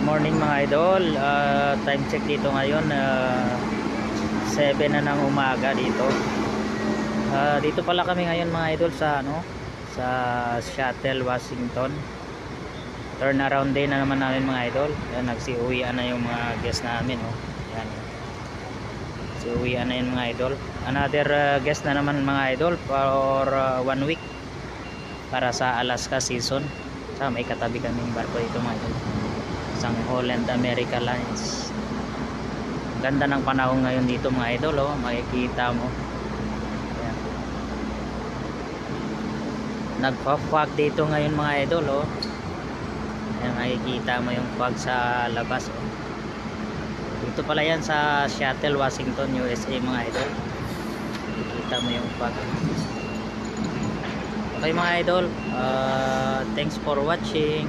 Morning mga idol. Time check dito ngayon, 7 na ng umaga dito. Dito pala kami ngayon mga idol sa sa Seattle, Washington. Turnaround day na naman namin mga idol. Yan, nagsiuwian na yung mga guest namin, oh. Yan. Siuwian na yung mga idol. Another guest na naman mga idol for 1 week para sa Alaska season. Sa may katabi kaming barko dito mga idol. Isang Holland America Lines. Ganda ng panahon ngayon dito mga idol, oh. Makikita mo. Ayan. Nagpa-fog dito ngayon mga idol, oh. Ayan, makikita mo yung fog sa labas, oh. Dito pala yan sa Seattle, Washington, USA mga idol. Makikita mo yung fog. Okay mga idol, thanks for watching.